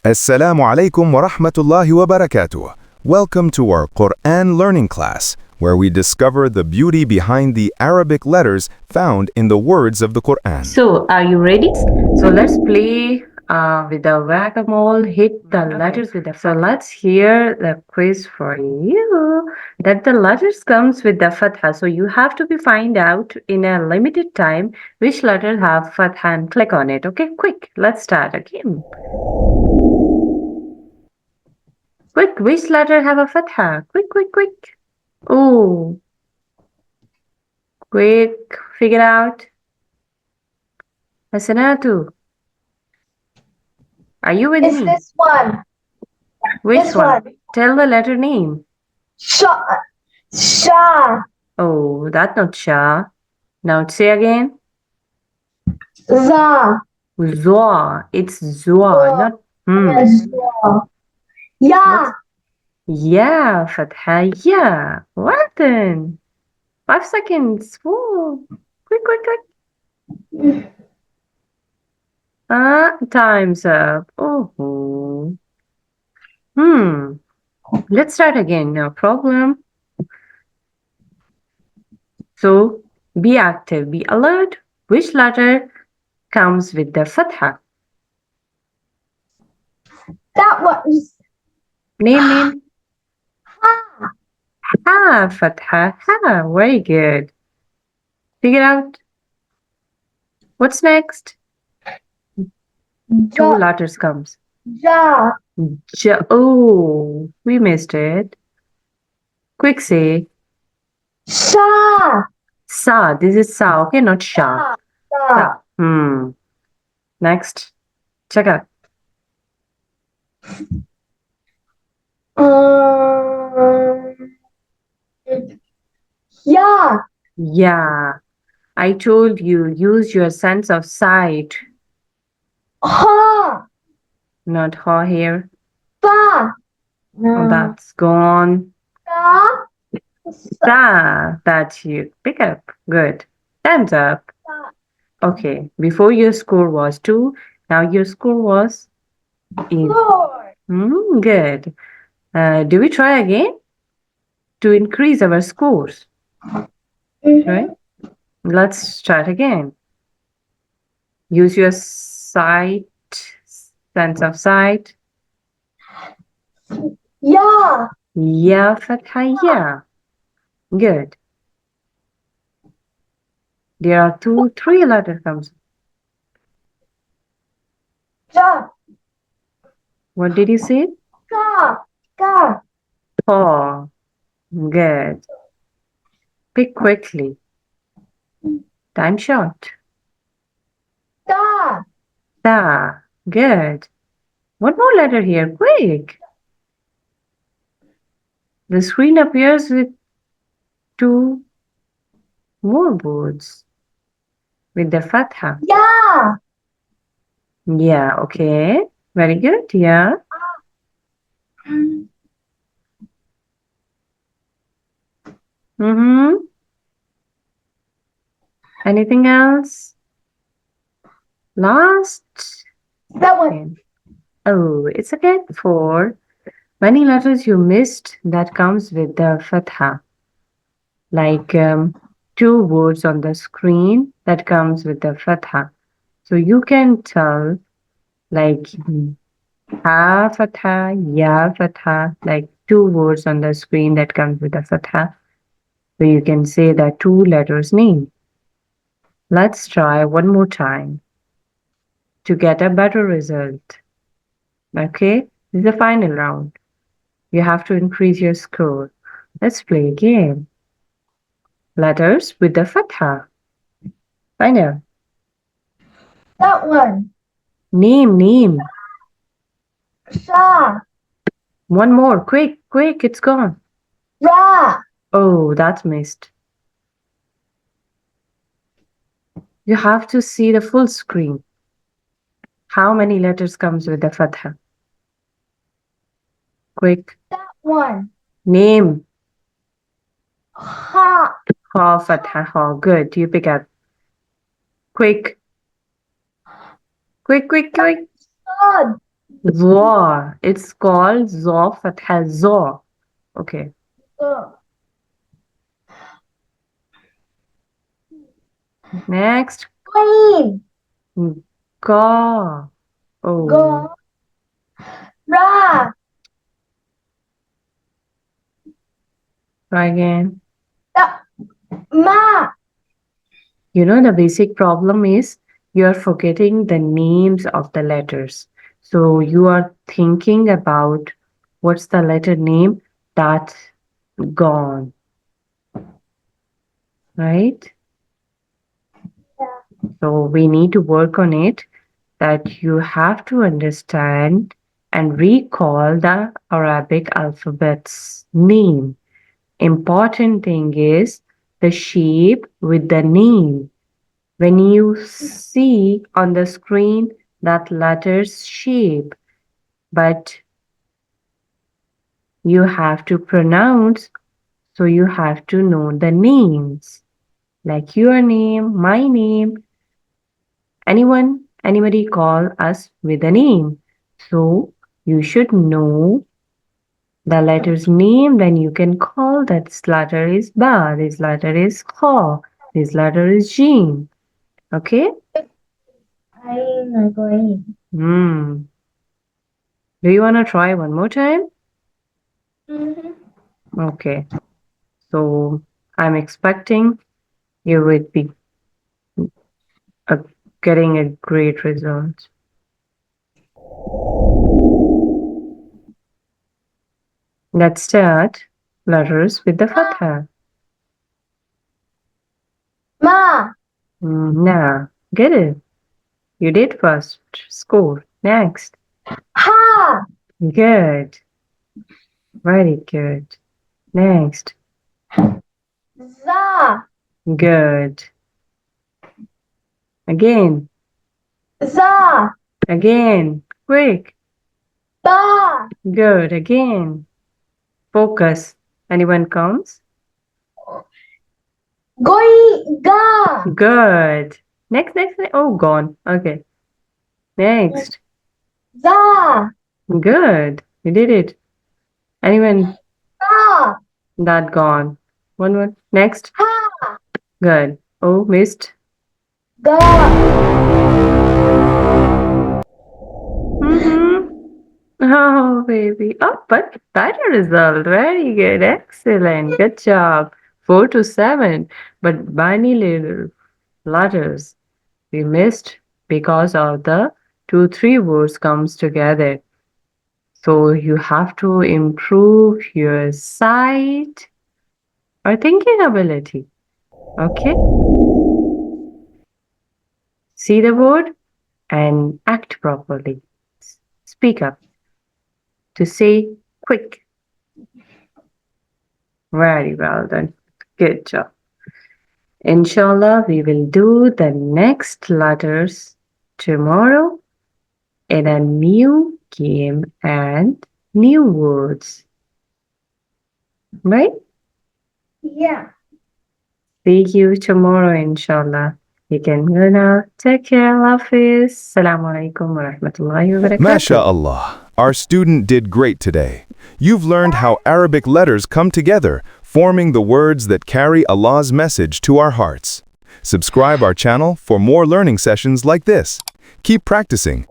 Assalamu alaikum wa rahmatullahi wa barakatuh. Welcome to our Qur'an learning class, where we discover the beauty behind the Arabic letters found in the words of the Qur'an. So, are you ready? So, let's play with the whack-a-mole, hit the letters with the... So, let's hear the quiz for you. That the letters comes with the Fatha. So, you have to find out in a limited time which letter have Fatha and click on it. Okay, quick. Let's start again. Quick, which letter have a Fatha? Quick, quick, quick. Oh, quick, figure out. Hasanatu, are you with It's me? this one. Which This one? one. Tell the letter name. Sha. Sha. Oh, that's not Sha. Now say again. Za. Zwa. It's Zwa, Za. not Za. Ya. Yeah, Fatha, yeah. Well then. 5 seconds. Whoa. Quick, quick, quick. Time's up. Oh. Let's start again. No problem. So, be active, be alert. Which letter comes with the Fatha? That was Name. Ha. Ha, Fatha, ha. Very good. Figure out. What's next? Two Ja. letters comes. Ja. Oh, we missed it. Quick say. Sha. Sa. This is Sa, okay, not Sha. Sa. Sa. Next. Check out. Ya. Yeah. I told you, use your sense of sight. Ha. Not ha here. Fa. Oh, that's gone. Sa. Sa. That's you. Pick up. Good. Time's up. Okay. Before your score was 2. Now your score was 4. Good. Do we try again to increase our scores? Right? Let's start again. Use your sight, sense of sight. Ya. Ya, Fatha, ya. Good. There are 3 letter comes. Ja. What did you say? Ka. Ka. Oh, good. Pick quickly. Time short. Da. Da. Good. One more letter here. Quick. The screen appears with 2 more words with the Fatha. Ya. Yeah, okay. Very good. Yeah. Anything else? Last. That one. Oh, it's again 4. Many letters you missed that comes with the Fatha. Like 2 words on the screen that comes with the Fatha. So you can tell like Ha Fatha, Ya Fatha, like 2 words on the screen that comes with the Fatha. So you can say the 2 letters name. Let's try one more time to get a better result. Okay, this is the final round. You have to increase your score. Let's play again. Letters with the Fatha. Find out. That one. Name. Sha. One more. Quick, it's gone. Ra. Oh, that's missed. You have to see the full screen. How many letters comes with the Fatha? Quick. That one. Name. Ha. Ha, Fatha, ha. Good. You pick up. Quick. Sad. Zaw. It's called Zaw Fatha Zaw. Okay. Go. Next. Green. Ga. Oh. Go. Ra. Try again. Da. Ma. You know, the basic problem is you are forgetting the names of the letters. So you are thinking about what's the letter name that's gone, right? Yeah. So we need to work on it, that you have to understand and recall the Arabic alphabet's name. Important thing is the shape with the name. When you see on the screen that letter's shape, but you have to pronounce, so you have to know the names, like your name, my name, anybody call us with a name. So you should know the letter's name, then you can call that this letter is Ba, this letter is Kha, this letter is Jim. Okay? I'm not going. Hmm. Do you want to try one more time? Mm-hmm. Okay. So I'm expecting you would be uh, getting a great result. Let's start letters with the Fatha. Ma. Nah, get it. You did first. Score. Next. Ha. Good. Very good. Next. Za. Good. Again. Za. Again. Quick. Ba. Good. Again. Focus. Anyone comes? Goi. Ga. Good. Next. Oh, gone. Okay. Next. Za. Good. You did it. Anyone Ga. that gone? One. Next. Ha. Good. Oh, missed. Ga. Mm-hmm. Oh, baby. Oh, but better result. Very good. Excellent. Good job. 4 to 7. But many little letters we missed because of the 2, 3 words comes together. So you have to improve your sight or thinking ability. Okay? See the word and act properly. Speak up to say quick. Very well done. Good job. Inshallah, we will do the next letters tomorrow in a new game and new words. Right? Yeah. See you tomorrow, inshallah. You can go now. Take care, Hafiz. Assalamu alaikum wa rahmatullahi wa barakatuh. MashaAllah, our student did great today. You've learned how Arabic letters come together, forming the words that carry Allah's message to our hearts. Subscribe our channel for more learning sessions like this. Keep practicing.